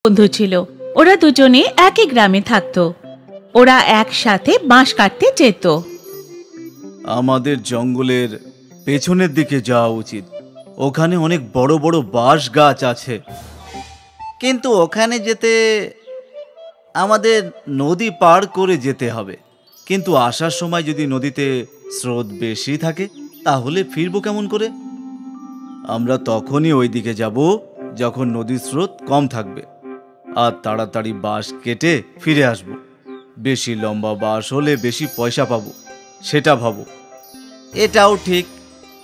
বন্ধু ছিল। ওরা দুজনে একই গ্রামে থাকতো। ওরা একসাথে বাঁশ কাটতে যেত। আমাদের জঙ্গলের পেছনের দিকে যাওয়া উচিত। ওখানে অনেক বড় বড় বাঁশ গাছ আছে, কিন্তু ওখানে যেতে আমাদের নদী পার করে যেতে হবে। কিন্তু আসার সময় যদি নদীতে স্রোত বেশি থাকে তাহলে ফিরবো কেমন করে? আমরা তখনই ওই দিকে যাব যখন নদীর স্রোত কম থাকবে, আর তাড়াতাড়ি বাঁশ কেটে ফিরে আসব। বেশি লম্বা বাঁশ হলে বেশি পয়সা পাবো, সেটা ভাবো। এটাও ঠিক,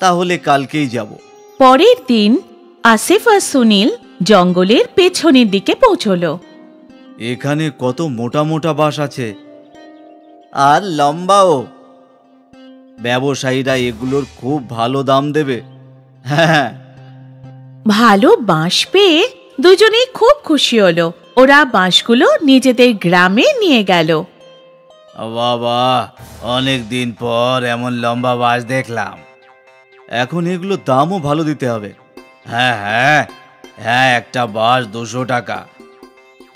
তাহলে কালকেই যাব। পরের দিন আসিফ আর সুনীল জঙ্গলের পেছনের দিকে পৌঁছলো। এখানে কত মোটা মোটা বাঁশ আছে, আর লম্বাও। ব্যবসায়ীরা এগুলোর খুব ভালো দাম দেবে। হ্যাঁ, ভালো বাঁশ পেয়ে দুজনেই খুব খুশি হলো। ওরা বাঁশগুলো নিজেদের গ্রামে নিয়ে গেল। বাবা, অনেক দিন পর এমন লম্বা বাঁশ দেখলাম। এখন এগুলো দামও ভালো দিতে হবে। হ্যাঁ হ্যাঁ হ্যাঁ, একটা বাঁশ 200 টাকা।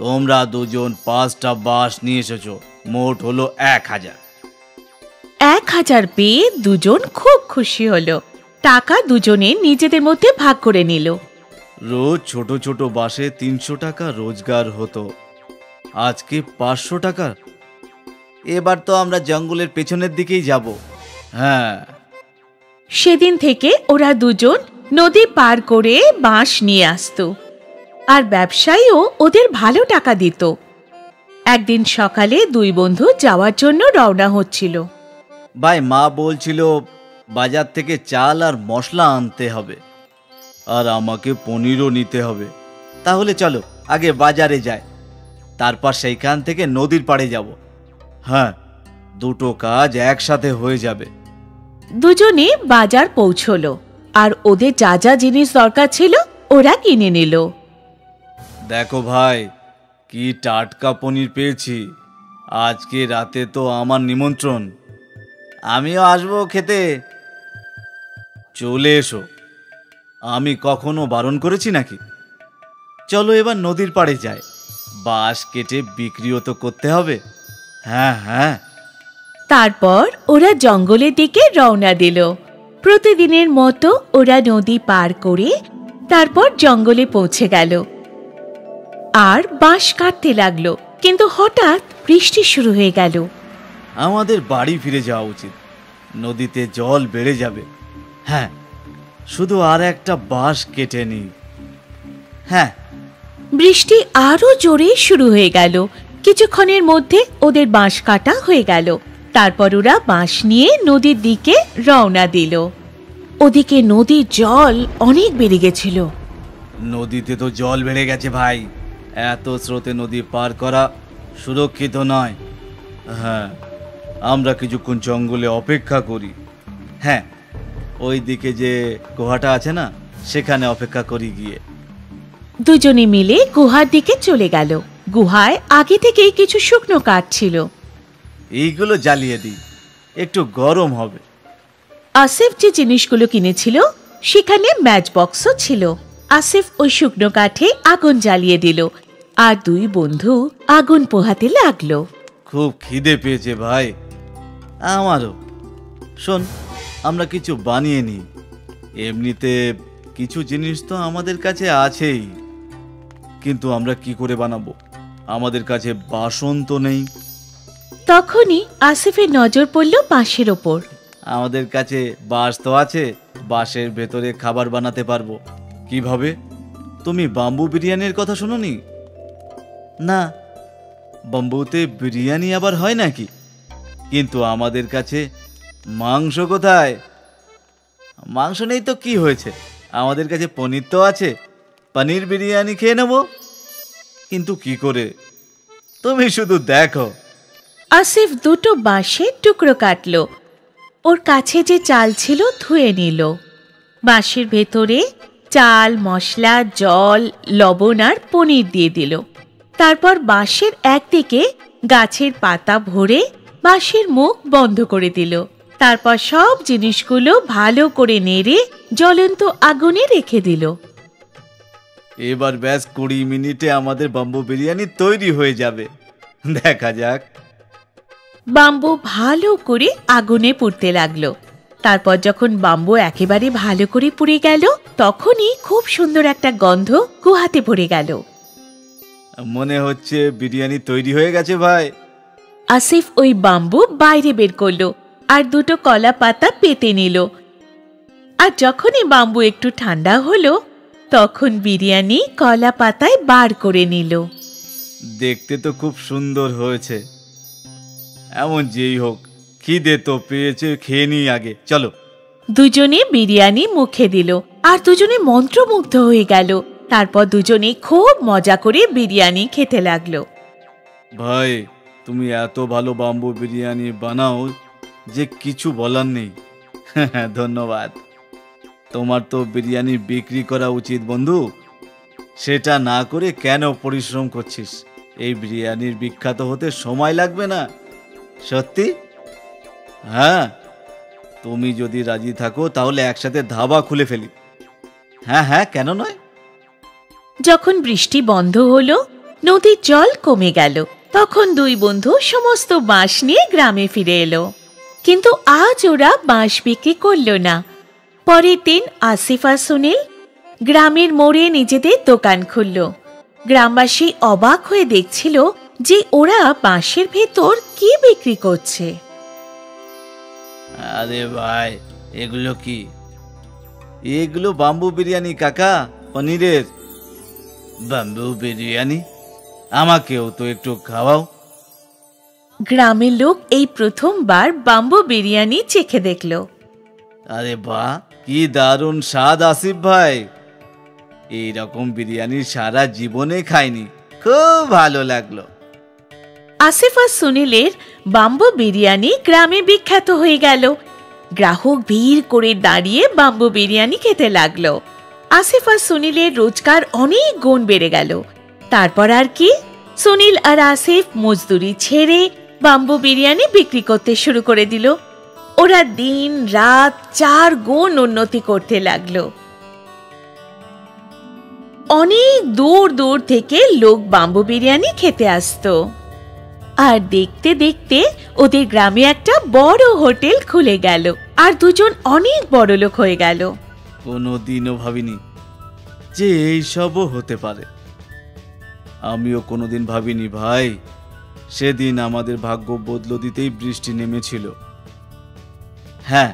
তোমরা দুজন 5টা বাঁশ নিয়ে এসেছো, মোট হলো 1000। 1000 পেয়ে দুজন খুব খুশি হলো। টাকা দুজনে নিজেদের মধ্যে ভাগ করে নিল। রোজ ছোট ছোট বাঁশে 300 টাকা রোজগার হতো, আজকে 500 টাকা। এবার তো আমরা জঙ্গলের পেছনের দিকেই যাব। হ্যাঁ, সেদিন থেকে ওরা দুজন নদী পার করে বাঁশ নিয়ে আসতো, আর ব্যবসায়ীও ওদের ভালো টাকা দিত। একদিন সকালে দুই বন্ধু যাওয়ার জন্য রওনা হচ্ছিল। ভাই, মা বলছিল বাজার থেকে চাল আর মশলা আনতে হবে, আর আমাকে পনিরও নিতে হবে। তাহলে চলো আগে বাজারে যাই, তারপর সেইখান থেকে নদীর পাড়ে যাব। হ্যাঁ, দুটো কাজ একসাথে হয়ে যাবে। দুজনে বাজার পৌঁছলো, আর ওদের যা যা জিনিস দরকার ছিল ওরা কিনে নিল। দেখো ভাই, কি টাটকা পনির পেয়েছি। আজকে রাতে তো আমার নিমন্ত্রণ, আমিও আসবো খেতে। চলে এসো, আমি কখনো বারণ করেছি নাকি? চলো এবার নদীর পাড়ে যাই, বাঁশ কেটে বিক্রিও তো করতে হবে। হ্যাঁ হ্যাঁ। তারপর ওরা জঙ্গলের দিকে রওনা দিল। প্রতিদিনের মতো ওরা নদী পার করে তারপর জঙ্গলে পৌঁছে গেল আর বাঁশ কাটতে লাগলো। কিন্তু হঠাৎ বৃষ্টি শুরু হয়ে গেল। আমাদের বাড়ি ফিরে যাওয়া উচিত, নদীতে জল বেড়ে যাবে। হ্যাঁ, শুধু আর একটা বাঁশ কেটে নিই। হ্যাঁ। বৃষ্টি আরো জোরে শুরু হয়ে গেল। কিছুক্ষণের মধ্যে ওদের বাঁশ কাটা হয়ে গেল। তারপর ওরা বাঁশ নিয়ে নদীর দিকে রওনা দিল। ওদিকে নদীর জল অনেক বেড়ে গেছিল। নদীতে তো জল বেড়ে গেছে ভাই, এত স্রোতে নদী পার করা সুরক্ষিত নয়। হ্যাঁ, আমরা কিছুক্ষণ জঙ্গলে অপেক্ষা করি। হ্যাঁ, ওই দিকে যে গুহাটা আছে না, সেখানে অপেক্ষা করি গিয়ে। দুজনে মিলে গুহার দিকে চলে গেল। গুহায় আগে থেকেই কিছু শুকনো কাঠ ছিল। এইগুলো জ্বালিয়ে দিই, একটু গরম হবে। আসিফ যে জিনিসগুলো কিনেছিল সেখানে ম্যাচ বক্সও ছিল। আসিফ ওই শুকনো কাঠে আগুন জ্বালিয়ে দিল, আর দুই বন্ধু আগুন পোহাতে লাগলো। খুব খিদে পেয়েছে ভাই আমারও। শোন, আমরা কিছু বানিয়ে নিই। এমনিতে কিছু জিনিস তো আমাদের কাছে আছেই, কিন্তু আমরা কি করে বানাবো? আমাদের কাছে বাসন তো নেই। তখনই আসিফের নজর পড়ল বাঁশের ওপর। আমাদের কাছে বাঁশ তো আছে, বাঁশের ভেতরে খাবার বানাতে পারবো। কিভাবে? তুমি বাম্বু বিরিয়ানির কথা শোনোনি? না, বাম্বুতে বিরিয়ানি আবার হয় নাকি? কিন্তু আমাদের কাছে মাংস কোথায়? মাংস নেই তো কি হয়েছে, আমাদের কাছে পনির তো আছে। পনির বিরিয়ানি খেয়ে নেব। কিন্তু কি করে? তুমি শুধু দেখো। আসিফ দুটো বাঁশের টুকরো কাটলো। ওর কাছে যে চাল ছিল ধুয়ে নিল। বাঁশের ভেতরে চাল, মশলা, জল, লবণ আর পনির দিয়ে দিল। তারপর বাঁশের একদিকে গাছের পাতা ভরে বাঁশের মুখ বন্ধ করে দিল। তারপর সব জিনিসগুলো ভালো করে নেড়ে জ্বলন্ত আগুনে রেখে দিল। এবার ব্যাস 20 মিনিটে আমাদের বাম্বু বিরিয়ানি তৈরি হয়ে যাবে। দেখা যাক। বাম্বু ভালো করে আগুনে পুড়তে লাগলো। তারপর যখন বাম্বু একেবারে ভালো করে পুড়ে গেল, তখনই খুব সুন্দর একটা গন্ধ গুহাতে পড়ে গেল। মনে হচ্ছে বিরিয়ানি তৈরি হয়ে গেছে ভাই। আসিফ ওই বাম্বু বাইরে বের করলো আর দুটো কলা পাতা পেতে নিল। আর যখনই বাম্বু একটু ঠান্ডা হলো, তখন বিরিয়ানি কলা পাতায় বার করে নিল। দেখতে তো খুব সুন্দর হয়েছে। এমন যেই হোক, খিদে তো পেয়েছে, খেয়ে নিই আগে, চলো। দুজনে বিরিয়ানি মুখে দিল আর দুজনে মন্ত্রমুগ্ধ হয়ে গেল। তারপর দুজনে খুব মজা করে বিরিয়ানি খেতে লাগলো। ভাই, তুমি এত ভালো বাম্বু বিরিয়ানি বানাও যে কিছু বলার নেই। ধন্যবাদ। তোমার তো বিরিয়ানি বিক্রি করা উচিত বন্ধু। সেটা না করে কেন পরিশ্রম করছিস? এই বিরিয়ানির বিখ্যাত হতে সময় লাগবে না। সত্যি? হ্যাঁ, তুমি যদি রাজি থাকো তাহলে একসাথে ধাবা খুলে ফেলি। হ্যাঁ হ্যাঁ, কেন নয়। যখন বৃষ্টি বন্ধ হলো, নদীর জল কমে গেল, তখন দুই বন্ধু সমস্ত বাঁশ নিয়ে গ্রামে ফিরে এলো। কিন্তু আজ ওরা বাঁশ বিক্রি করল না। পরের দিন আসিফ আর সুনীল গ্রামের মোড়ে নিজেদের দোকান খুলল। গ্রামবাসী অবাক হয়ে দেখছিল যে ওরা বাঁশের ভেতর কি বিক্রি করছে। আরে ভাই, এগুলো কি? এগুলো বাম্বু বিরিয়ানি কাকা, পনিরের। বাম্বু বিরিয়ানি? আমাকেও তো একটু খাওয়াও। গ্রামের লোক এই প্রথমবার বাম্বু বিরিয়ানি চেখে দেখল। আরে বাহ, কি দারুণ স্বাদ আসিফ ভাই। এইরকম বিরিয়ানি সারা জীবনে খাইনি, খুব ভালো লাগলো। আসিফ আর সুনীলের বাম্বু বিরিয়ানি গ্রামে বিখ্যাত হয়ে গেল। গ্রাহক ভিড় করে দাঁড়িয়ে বাম্বু বিরিয়ানি খেতে লাগলো। আসিফ আর সুনীলের রোজগার অনেক গুণ বেড়ে গেল। তারপর আর কি, সুনীল আর আসিফ মজদুরি ছেড়ে বাম্বু বিরিয়ানি বিক্রি করতে শুরু করে দিল। ওরা দিন রাত 4 গুণ উন্নতি করতে লাগলো। অনেক দূর দূর থেকে লোক বাম্বু বিরিয়ানি খেতে আসতো। আর দেখতে দেখতে ওদের গ্রামে একটা বড় হোটেল খুলে গেল আর দুজন অনেক বড় লোক হয়ে গেল। কোনোদিনও ভাবিনি যে এইসবও হতে পারে। আমিও কোনোদিন ভাবিনি ভাই, সেদিন আমাদের ভাগ্য বদলে দিতেই বৃষ্টি নেমেছিল। হ্যাঁ,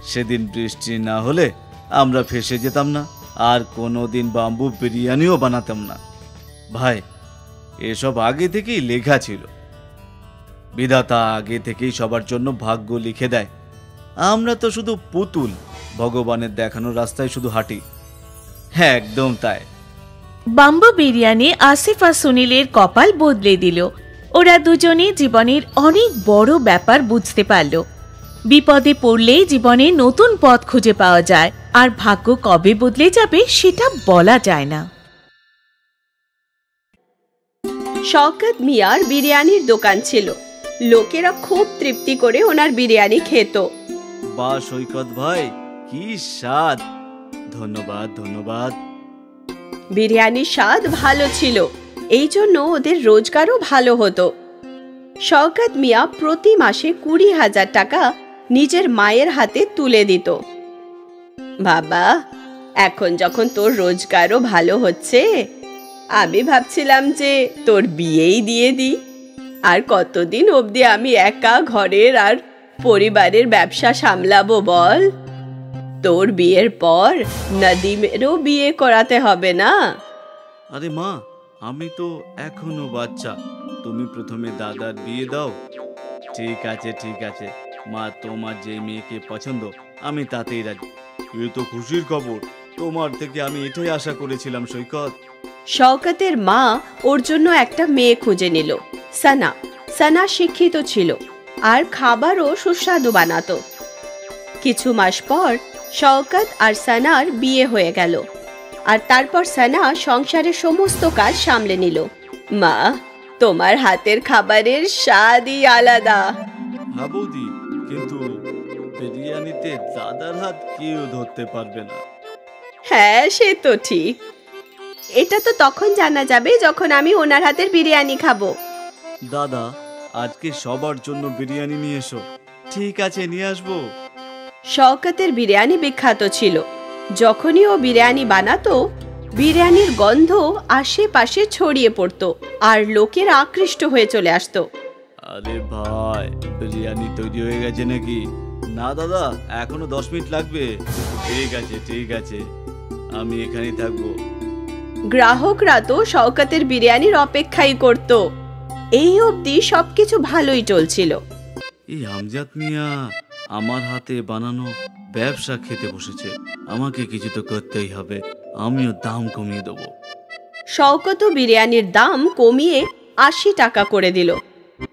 সেদিন বৃষ্টি না হলে আমরা ফেঁসে যেতাম না, আর কোনোদিন বাম্বু বিরিয়ানিও বানাতাম না। ভাই, এসব আগে থেকেই লেখা ছিল। বিধাতা আগে থেকেই সবার জন্য ভাগ্য লিখে দেয়। আমরা তো শুধু পুতুল, ভগবানের দেখানো রাস্তায় শুধু হাঁটি। হ্যাঁ, একদম তাই। বাম্বু বিরিয়ানি আসিফ আর সুনীলের কপাল বদলে দিল। ওরা দুজনে জীবনের অনেক বড় ব্যাপার বুঝতে পারল। বিপদে পড়লেই জীবনে নতুন পথ খুঁজে পাওয়া যায়, আর ভাগ্য কবে বদলে যাবে সেটা বলা যায় না। শওকত মিয়ার বিরিয়ানির দোকান ছিল। লোকেরা খুব তৃপ্তি করে ওনার বিরিয়ানি খেত। বাহ সৈকত ভাই, কি স্বাদ! ধন্যবাদ ধন্যবাদ। বিরিয়ানির স্বাদ ভালো ছিল, এই জন্য ওদের রোজগারও ভালো হতো। শওকত মিয়া প্রতি মাসে 20,000 টাকা নিজের মায়ের হাতে তুলে দিত। বাবা, এখন যখন তোর রোজগারও ভালো হচ্ছে, আমি ভাবছিলাম যে তোর বিয়েই দিয়ে দিই। আর কতদিন অবধি আমি একা ঘরের আর পরিবারের ব্যবসা সামলাবো বল? তোর বিয়ের পর নদীমেরও বিয়ে করাতে হবে না? আরে মা, আমি তো এখনো বাচ্চা। তুমি প্রথমে দাদার বিয়ে দাও। ঠিক আছে ঠিক আছে মা, তোমার যে মেয়েকে পছন্দ আমি তাতেই রাজি। এ তো খুশির খবর, তোমার থেকে আমি এটাই আশা করেছিলাম সৈকত। শওকতের মা ওর জন্য একটা মেয়ে খুঁজে নিল, সানা। সানা শিক্ষিত ছিল আর খাবারও সুস্বাদু বানাতো। কিছু মাস পর শওকত আর সানার বিয়ে হয়ে গেল, আর তারপর সানা সংসারের সমস্ত কাজ সামলে নিল। মা, তোমার হাতের খাবারের স্বাদই আলাদা। হ্যাঁ বৌদি, কিন্তু বিরিয়ানিতে দাদার হাত কেউ ধরতে পারবে না। হ্যাঁ, সে তো ঠিক, এটা তো তখন জানা যাবে যখন আমি ওনার হাতের বিরিয়ানি খাবো। দাদা, আজকে সবার জন্য বিরিয়ানি নিয়ে এসো। ঠিক আছে, নিয়ে আসবো। শওকতের বিরিয়ানি বিখ্যাত ছিল। যখনই ও বিরিয়ানি বানাতো, বিরিয়ানির গন্ধ আশেপাশে ছড়িয়ে পড়তো আর লোকেরা আকৃষ্ট হয়ে চলে আসতো। আরে ভাই, বিরিয়ানি তৈরি হয়ে গেছে নাকি? না দাদা, এখনো 10 মিনিট লাগবে। ঠিক আছে ঠিক আছে, আমি এখানেই থাকবো। গ্রাহকরা তো শওকতের বিরিয়ানির অপেক্ষাই করত। এই অবধি সবকিছু ভালোই চলছিল। এই আমজাদ মিয়া আমার হাতে বানানো ব্যবসা খেতে বসেছে। আমাকে কিছু তো করতেই হবে, আমিও দাম কমিয়ে দেবো। শওকত বিরিয়ানির দাম কমিয়ে 80 টাকা করে দিল।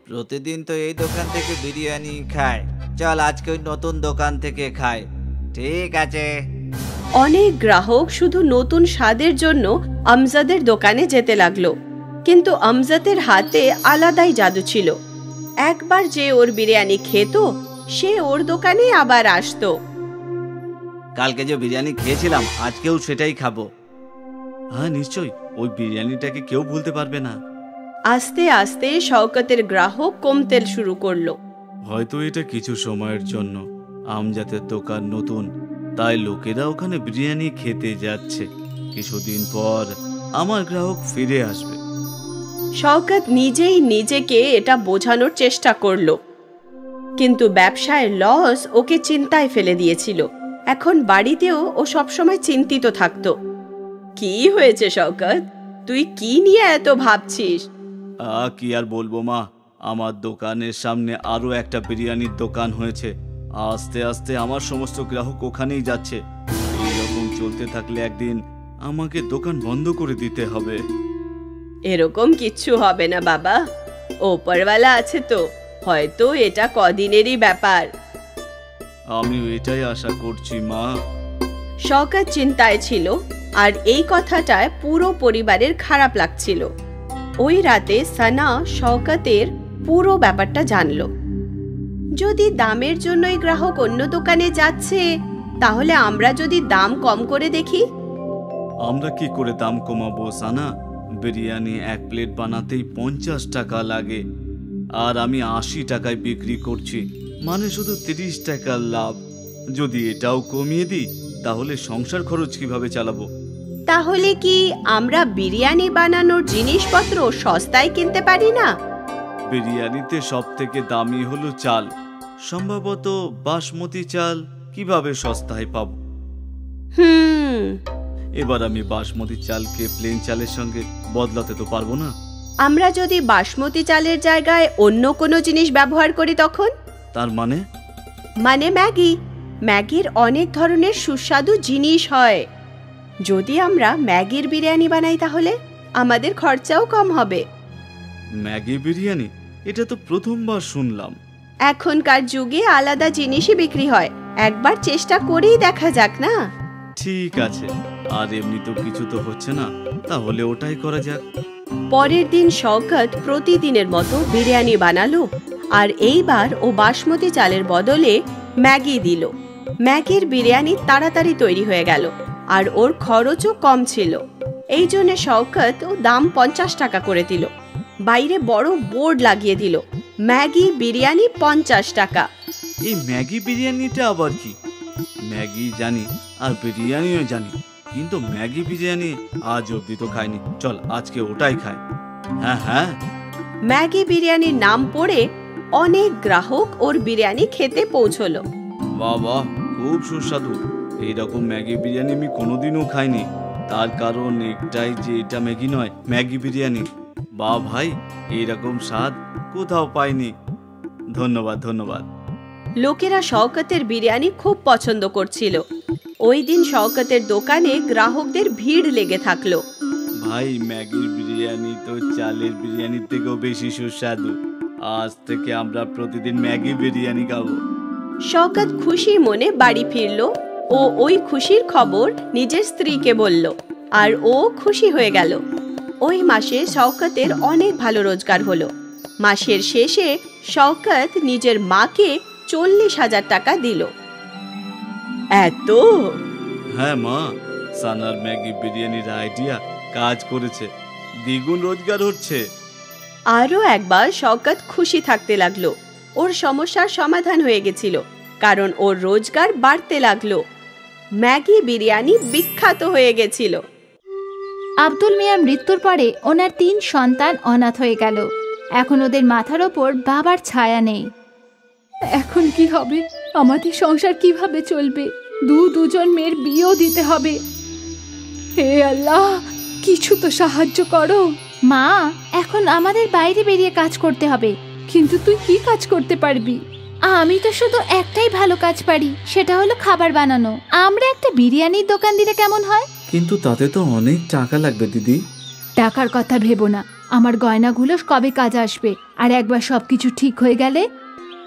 প্রতিদিন তো এই দোকান থেকে বিরিয়ানি খায়, চল আজকে ওই নতুন দোকান থেকে খায়। ঠিক আছে। অনেক গ্রাহক শুধু নতুন স্বাদের জন্য আমজাদের দোকানে যেতে লাগলো। কিন্তু আমজাদের হাতে আলাদাই জাদু ছিল। একবার যে ওর বিরিয়ানি খেত, সে ওর দোকানে আবার আসতো। কালকে যে বিরিয়ানি খেয়েছিলাম, আজকেও সেটাই খাবো। হ্যাঁ নিশ্চয়ই, ওই বিরিয়ানিটাকে কেউ ভুলতে পারবে না। আস্তে আস্তে শওকতের গ্রাহক কমতে শুরু করলো। হয়তো এটা কিছু সময়ের জন্য। আমজাদের দোকান নতুন, তাই লোকেরা ওখানে বিরিয়ানি খেতে যাচ্ছে। কিছুদিন পর আমার গ্রাহক ফিরে আসবে। শওকত নিজেই নিজেকে এটা বোঝানোর চেষ্টা করলো, কিন্তু ব্যবসায় লস ওকে চিন্তায় ফেলে দিয়েছিল। এখন বাড়িতেও ও সবসময় চিন্তিত থাকতো। কি হয়েছে শওকত, তুই কি নিয়ে এত ভাবছিস? কি আর বলবো মা, আমার দোকানের সামনে আরো একটা বিরিয়ানির দোকান হয়েছে। আস্তে আস্তে আমার সমস্ত গ্রাহক ওখানেই যাচ্ছে। এইরকম চলতে থাকলে একদিন আমাকে দোকান বন্ধ করে দিতে হবে। এরকম কিচ্ছু হবে না বাবা, ওপরওয়ালা আছে তো, হয়তো এটা কদিনেরই ব্যাপার। আমিও এটাই আশা করছি মা। শওকত চিন্তায় ছিল, আর এই কথাটায় পুরো পরিবারের খারাপ লাগছিল। ওই রাতে সানা শওকতের পুরো ব্যাপারটা জানলো। যদি দামের জন্যই গ্রাহক অন্য দোকানে যাচ্ছে, তাহলে আমরা যদি দাম কম করে দেখি। আমরা কি করে দাম কমাবো সানা? বিরিয়ানি 1 প্লেট বানাতেই 50 টাকা লাগে, আর আমি 80 টাকায় বিক্রি করছি, মানে শুধু 30 টাকার লাভ। যদি এটাও কমিয়ে দিই, তাহলে সংসার খরচ কিভাবে চালাবো? তাহলে কি আমরা বিরিয়ানি বানানোর জিনিসপত্র সস্তায় কিনতে পারি না? বিরিয়ানিতে সব থেকে দামি হলো চাল। সম্ভবত বাসমতি চাল কিভাবে সস্তায় পাবো? এবার আমি বাসমতি চালকে প্লেন চালের সঙ্গে বদলাতে তো পারবো না। আমরা যদি বাসমতি চালের জায়গায় অন্য কোনো জিনিস ব্যবহার করি তখন? তার মানে? মানে ম্যাগির অনেক ধরনের সুস্বাদু জিনিস হয়। যদি আমরা ম্যাগির বিরিয়ানি বানাই, তাহলে আমাদের খরচাও কম হবে। ম্যাগি বিরিয়ানি? এটা তো প্রথমবার শুনলাম। এখনকার যুগে আলাদা জিনিসই বিক্রি হয়, একবার চেষ্টা করেই দেখা যাক না? ঠিক আছে, আর এমনি তো কিছু তো হচ্ছে না, তাহলে ওটাই করা যাক। পরের দিন শওকত প্রতিদিনের মতো বিরিয়ানি বানালো, আর এইবার ও বাসমতি চালের বদলে ম্যাগি দিল। ম্যাগির বিরিয়ানি তাড়াতাড়ি তৈরি হয়ে গেল, আর ওর খরচও কম ছিল। এই জন্য শওকত ও দাম 50 টাকা করে দিল। বাইরে বড় বোর্ড লাগিয়ে দিল, ম্যাগি বিরিয়ানি 50 টাকা। এই ম্যাগি বিরিয়ানিটা আবার কি? ম্যাগি জানি আর বিরিয়ানিও জানি, কিন্তু ম্যাগি বিরিয়ানি আজ অব্দি তো খাইনি। চল আজকে ওটাই খাই। হ্যাঁ হ্যাঁ। ম্যাগি বিরিয়ানির নাম পড়ে অনেক গ্রাহক ওর বিরিয়ানি খেতে পৌঁছলো। বাহ বাহ, খুব সুস্বাদু। এইরকম ম্যাগি বিরিয়ানি আমি কোনোদিনও খাইনি। তার কারণ একটাই যে এটা ম্যাগি নয়, ম্যাগি বিরিয়ানি। বাহ ভাই, এইরকম স্বাদ কোথাও পাইনি। ধন্যবাদ ধন্যবাদ। লোকেরা শওকতের বিরিয়ানি খুব পছন্দ করছিল। ওই দিন শওকতের দোকানে গ্রাহকদের ভিড় লেগে থাকলো। ভাই, ম্যাগির বিরিয়ানি তো চালের বিরিয়ানির থেকেও বেশি সুস্বাদু। আজ থেকে আমরা প্রতিদিন ম্যাগি বিরিয়ানি খাবো। শওকত খুশি মনে বাড়ি ফিরল ও ওই খুশির খবর নিজের স্ত্রীকে বলল, আর ও খুশি হয়ে গেল। ওই মাসে শওকতের অনেক ভালো রোজগার হলো। মাসের শেষে শওকত নিজের মাকে 40,000 টাকা দিল। এত? হ্যাঁ মা, সানার ম্যাগি বিরিয়ানির আইডিয়া কাজ করেছে, দ্বিগুণ রোজগার হচ্ছে। আরও একবার শওকত খুশি থাকতে লাগলো। ওর সমস্যার সমাধান হয়ে গেছিল, কারণ ওর রোজগার বাড়তে লাগলো। ম্যাগি বিরিয়ানি বিখ্যাত হয়ে গেছিল। আব্দুল মিয়ার মৃত্যুর পরে ওনার 3 সন্তান অনাথ হয়ে গেল। এখন ওদের মাথার ওপর বাবার ছায়া নেই। এখন কি হবে? আমাদের সংসার কিভাবে চলবে? দুজন মেয়ের বিয়েও দিতে হবে। হে আল্লাহ, কিছু তো সাহায্য করো। মা, এখন আমাদের বাইরে বেরিয়ে কাজ করতে হবে। কিন্তু তুই কি কাজ করতে পারবি? আমি তো শুধু একটাই ভালো কাজ পারি, সেটা হলো খাবার বানানো। আমরা একটা বিরিয়ানির দোকান দিলে কেমন হয়? কিন্তু তাতে তো অনেক টাকা লাগবে দিদি। টাকার কথা ভেবো না, আমার গয়নাগুলো কবে কাজ আসবে। আর একবার সবকিছু ঠিক হয়ে গেলে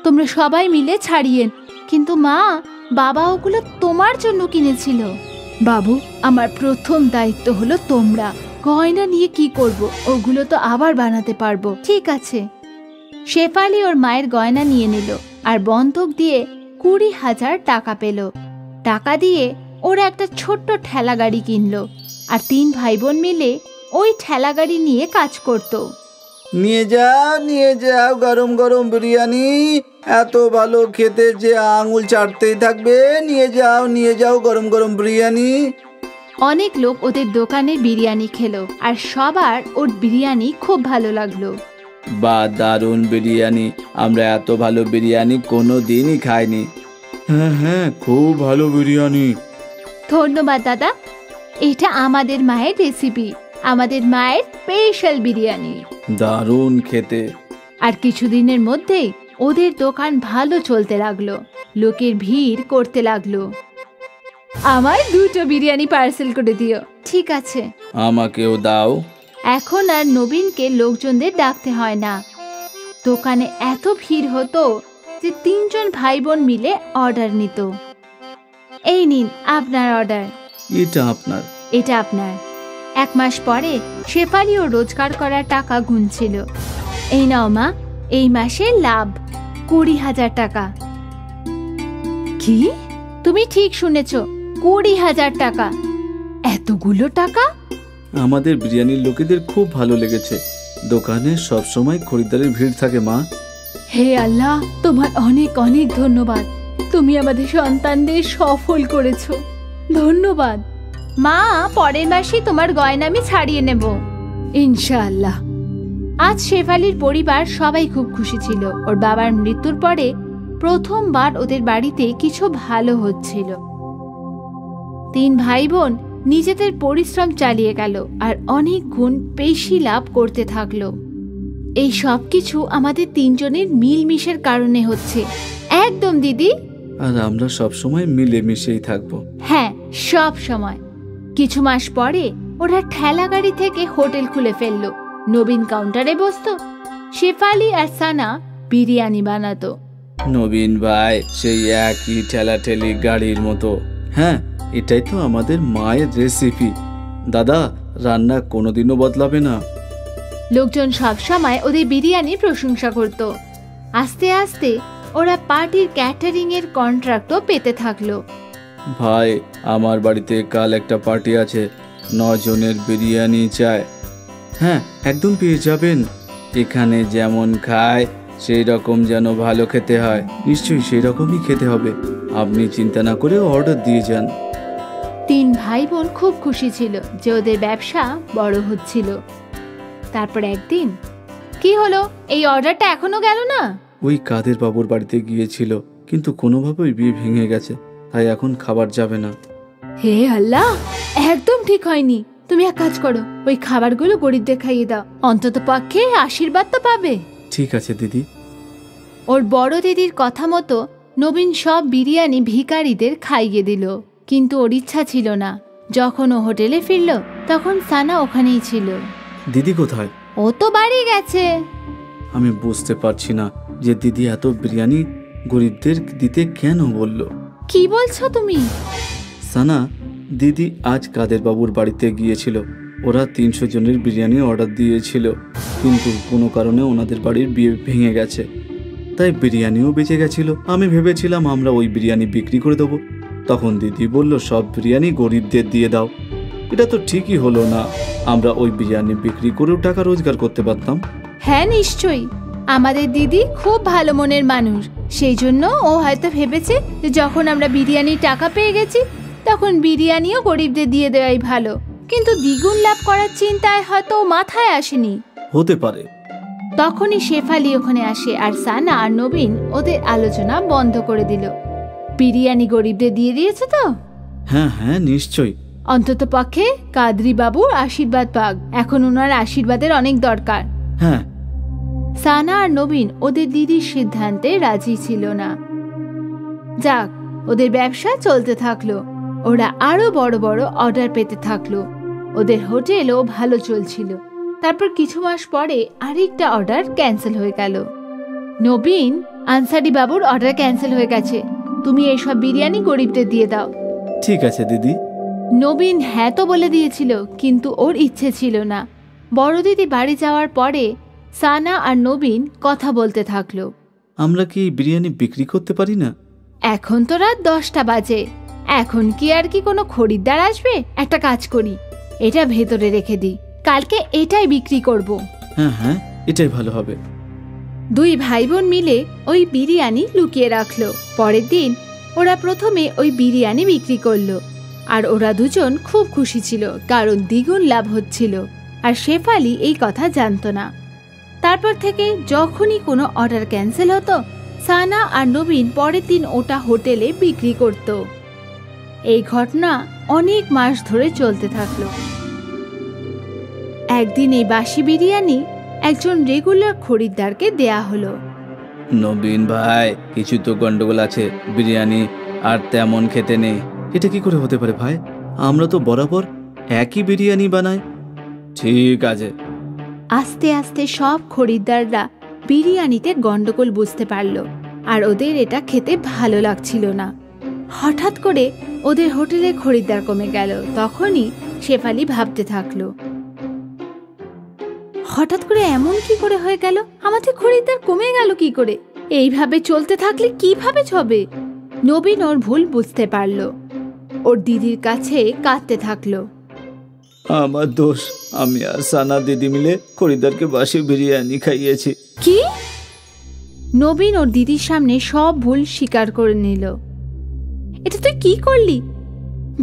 তোমরা সবাই মিলে ছাড়িয়ে। কিন্তু মা, বাবা ওগুলো তোমার জন্য কিনেছিল। বাবু, আমার প্রথম দায়িত্ব হলো তোমরা। গয়না নিয়ে কি করব? ওগুলো তো আবার বানাতে পারবো। ঠিক আছে। শেফালি ওর মায়ের গয়না নিয়ে নিল আর বন্ধক দিয়ে 20,000 টাকা পেল। টাকা দিয়ে ওরা একটা ছোট্ট ঠেলা গাড়ি কিনলো আর 3 ভাই বোন মিলে ওই ঠেলা গাড়ি নিয়ে কাজ করত। নিয়ে যাও গরম গরম বিরিয়ানি, এত ভালো খেতে যে আঙুল চাটতেই থাকবে। নিয়ে যাও গরম গরম বিরিয়ানি। অনেক লোক ওদের দোকানে বিরিয়ানি খেলো আর সবার ওর বিরিয়ানি খুব ভালো লাগলো। বা দারুণ বিরিয়ানি, আমরা এত ভালো বিরিয়ানি কোনো দিনই খাইনি। হ্যাঁ, খুব ভালো বিরিয়ানি। ধন্যবাদ দাদা, এটা আমাদের মায়ের রেসিপি, আমাদের মায়ের স্পেশাল বিরিয়ানি। দারুণ খেতে। আর কিছুদিনের মধ্যেই ওদের দোকান ভালো চলতে লাগলো, লোকের ভিড় করতে লাগলো। আমার 2টো বিরিয়ানি পার্সেল করে দিও। ঠিক আছে। আমাকেও দাও। এখন আর নবীনকে লোকজনদের ডাকতে হয় না। দোকানে এত ভিড় হতো যে 3 জন ভাই বোন মিলে অর্ডার নিত। এই নিন আপনার অর্ডার। এটা আপনার। 1 মাস পরে শেফালিও রোজগার করার টাকা গুনছিল। এই নাও মা, এই মাসে লাভ 20,000 টাকা। কি? তুমি ঠিক শুনেছ, 20,000 টাকা। এতগুলো টাকা? আমাদের বিরিয়ানির লোকেদের খুব ভালো লেগেছে। দোকানে সব সময় খরিদ্দারের ভিড় থাকে মা। হে আল্লাহ, তোমার অনেক অনেক ধন্যবাদ। তুমি আমাদের সন্তানদের সফল করেছো। ধন্যবাদ মা। পরের মাসে তোমার গয়না আমি ছাড়িয়ে নেব ইনশাআল্লাহ। আজ শেফালির পরিবার সবাই খুব খুশি ছিল। ওর বাবার মৃত্যুর পরে প্রথমবার ওদের বাড়িতে কিছু ভালো হচ্ছিল। 3 ভাই বোন নিজেদের পরিশ্রম চালিয়ে গেল আর অনেক গুণ বেশি লাভ করতে থাকলো। এই সব কিছু আমাদের 3 জনের মিলমিশের কারণে হচ্ছে। একদম দিদি। আর আমরা সব সময় মিলেমিশেই থাকবো। হ্যাঁ, সব সময়। কিছু মাস পরে ওরা ঠেলা গাড়ি থেকে হোটেল খুলে ফেললো। নবীন কাউন্টারে বসতো, শেফালি আর সানা বিরিয়ানি বানাতো। নবীন ভাই সেই একই ঠেলাঠেলি গাড়ির মতো। হ্যাঁ, এটাই তো আমাদের মায়ের রেসিপি। দাদা, রান্না কোনোদিনও বদলাবে না। লোকজন সব সময় ওদের বিরিয়ানির প্রশংসা করত। আস্তে আস্তে ওরা পার্টির ক্যাটারিং এর কন্ট্রাক্টও পেতে থাকলো। ভাই, আমার বাড়িতে কাল একটা পার্টি আছে, 9 জনের বিরিয়ানি চাই। হ্যাঁ, একদম পেয়ে যাবেন। এখানে যেমন খায় সেই রকম যেন ভালো খেতে হয়। নিশ্চয়ই সেই রকমই খেতে হবে। আপনি চিন্তা না করে অর্ডার দিয়ে যান। 3 ভাই বোন খুব খুশি ছিল যে ওদের ব্যবসা বড় হচ্ছিল। তারপর একদিন কি হলো, এই অর্ডারটা এখনো গেল না। ওই কাদের বাবুর বাড়িতে গিয়েছিল, কিন্তু কোনোভাবেই বিয়ে ভেঙে গেছে, তাই এখন খাবার যাবে না। হে আল্লাহ, একদম ঠিক হয়নি। তুমি এক কাজ করো, ওই খাবারগুলো গরিবদের খাইয়ে দাও, অন্তত পক্ষে আশীর্বাদ তো পাবে। ঠিক আছে দিদি। ওর বড় দিদির কথা মতো নবীন সব বিরিয়ানি ভিখারিদের খাইয়ে দিল। কিন্তু ওর ইচ্ছা ছিল না। যখন ও হোটেলে ফিরল তখন সানা ওখানেই ছিল। দিদি কোথায়? ও তো বাড়ি গেছে। আমি বুঝতে পারছি না যে দিদি এত বিরিয়ানি গরিবদের দিতে কেন বলল। কি বলছো তুমি? সানা, দিদি আজ কাদের বাবুর বাড়িতে গিয়েছিল। ওরা 300 জনের বিরিয়ানি অর্ডার দিয়েছিল, কিন্তু কোনো কারণে ওনাদের বাড়ির বিয়ে ভেঙে গেছে, তাই বিরিয়ানিও বেঁচে গেছিল। আমি ভেবেছিলাম আমরা ওই বিরিয়ানি বিক্রি করে দেবো। তখন দিদি বলল সব বিরিয়ানি গরিবদের দিয়ে দাও। এটা তো ঠিকই হলো না। আমরা ওই বিরিয়ানি বিক্রি করেও টাকা রোজগার করতে পারতাম। হ্যাঁ নিশ্চয়ই, আমাদের দিদি খুব ভালো মনের মানুষ, সেই জন্য ও হয়তো ভেবেছে যে যখন আমরা বিরিয়ানির টাকা পেয়ে গেছি তখন বিরিয়ানিও গরিবদের দিয়ে দেওয়াই ভালো। কিন্তু দ্বিগুণ লাভ করার চিন্তায় হয়তো মাথায় আসেনি। হতে পারে। তখনই শেফালি ওখানে আসে আর সানা আর নবীন ওদের আলোচনা বন্ধ করে দিল। বিরিয়ানি গরিবদের দিয়ে দিয়েছে তো? হ্যাঁ হ্যাঁ নিশ্চয়ই। অন্তত পক্ষে কাদরি বাবুর আশীর্বাদ পাক, এখন ওনার আশীর্বাদের অনেক দরকার। হ্যাঁ। সানা আর নবীন ওদের দিদির সিদ্ধান্তে রাজি ছিল না। যাক, ওদের ব্যবসা চলতে থাকলো, ওরা আরো বড় বড় অর্ডার পেতে থাকলো, ওদের হোটেলও ভালো চলছিল। তারপর কিছু মাস পরে আরেকটা অর্ডার ক্যান্সেল হয়ে গেল। নবীন, আনসারি বাবুর অর্ডার ক্যান্সেল হয়ে গেছে, তুমি এইসব বিরিয়ানি গরিবদের দিয়ে দাও। ঠিক আছে দিদি। নবীন হ্যাঁ তো বলে দিয়েছিল, কিন্তু ওর ইচ্ছে ছিল না। বড় দিদি বাড়ি যাওয়ার পরে সানা আর নবীন কথা বলতে থাকলো। আমরা কি বিরিয়ানি বিক্রি করতে পারি না? এখন তো রাত 10টা বাজে, এখন কি আর কি কোনো খরিদ্দার আসবে? একটা কাজ করি, এটা ভেতরে রেখে দিই, কালকে এটাই বিক্রি করব। হ্যাঁ হ্যাঁ, এটাই ভালো হবে। দুই ভাই বোন মিলে ওই বিরিয়ানি লুকিয়ে রাখলো। পরের দিন ওরা প্রথমে ওই বিরিয়ানি বিক্রি করলো, আর ওরা দুজন খুব খুশি ছিল, কারণ দ্বিগুণ লাভ হচ্ছিল। আর শেফালি এই কথা জানতো না। তারপর থেকে যখনই কোনো অর্ডার ক্যান্সেল হতো, সানা আর নবীন পরের দিন ওটা হোটেলে বিক্রি করত। এই ঘটনা অনেক মাস ধরে চলতে থাকলো। একদিন এই বাসি বিরিয়ানি একজন রেগুলার খরিদ্দারকে দেয়া হলো। নবীন ভাই, কিছু তো গন্ডগোল আছে, বিরিয়ানি আর তেমন খেতে নেই। এটা কি করে হতে পারে ভাই? আমরা তো বরাবর একই বিরিয়ানি বানাই। ঠিক আছে। আস্তে আস্তে সব খরিদ্দাররা বিরিয়ানিতে গন্ডগোল বুঝতে পারল, আর ওদের এটা খেতে ভালো লাগছিল না। হঠাৎ করে ওদের হোটেলে খরিদ্দার কমে গেল। তখনই শেফালি ভাবতে থাকলো, হঠাৎ করে এমন কি করে হয়ে গেল? আমাদের খরিদ্দার কমে গেল কি করে? এইভাবে চলতে থাকলে কিভাবে হবে? নবীন ওর ভুল বুঝতে পারল। ওর দিদির কাছে কাঁদতে থাকলো। আমার দোষ, আমি আর সানা দিদি মিলে খরিদ্দারকে বাসি বিরিয়ানি খাইয়েছি। কি? নবীন ওর দিদির সামনে সব ভুল স্বীকার করে নিল। এটা তুই কি করলি?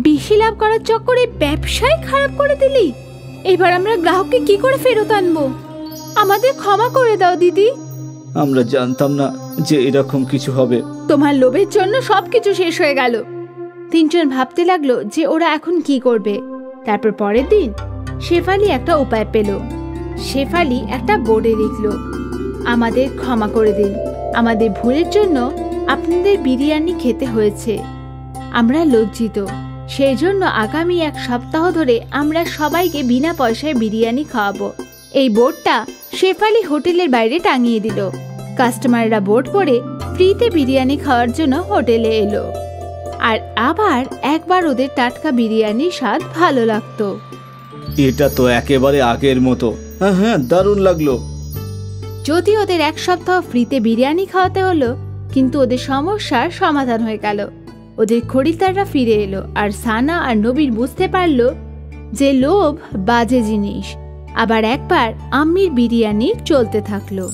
বেশি লাভ করার চক্করে ব্যবসায় খারাপ করে দিলি। এবার আমরা গ্রাহককে কি করে ফেরত আনবো? আমাদের ক্ষমা করে দাও দিদি। আমরা জানতাম না যে এরকম কিছু হবে। তোমার লোভের জন্য সবকিছু শেষ হয়ে গেল। তিনজন ভাবতে লাগলো যে ওরা এখন কি করবে। তারপর পরের দিন শেফালি একটা উপায় পেল। শেফালি একটা বোর্ডে লিখল, আমাদের ক্ষমা করে দিন, আমাদের ভুলের জন্য আপনাদের বিরিয়ানি খেতে হয়েছে, আমরা লজ্জিত। সেই জন্য আগামী 1 সপ্তাহ ধরে আমরা সবাইকে বিনা পয়সায় বিরিয়ানি খাওয়াবো। এই বোর্ডটা শেফালি হোটেলের বাইরে টাঙিয়ে দিল। কাস্টমাররা বোর্ড পড়ে ফ্রিতে বিরিয়ানি খাওয়ার জন্য হোটেলে এলো। আর আবার একবার ওদের টাটকা বিরিয়ানির স্বাদ ভালো লাগতো। এটা তো একেবারে আগের মতো। হ্যাঁ হ্যাঁ, দারুণ লাগলো। যদি ওদের 1 সপ্তাহ ফ্রিতে বিরিয়ানি খাওয়াতে হলো, কিন্তু ওদের সমস্যার সমাধান হয়ে গেল। ওদের খরিদ্দাররা ফিরে এলো, আর সানা আর নবীন বুঝতে পারলো যে লোভ বাজে জিনিস। আবার একবার আম্মির বিরিয়ানি চলতে থাকলো।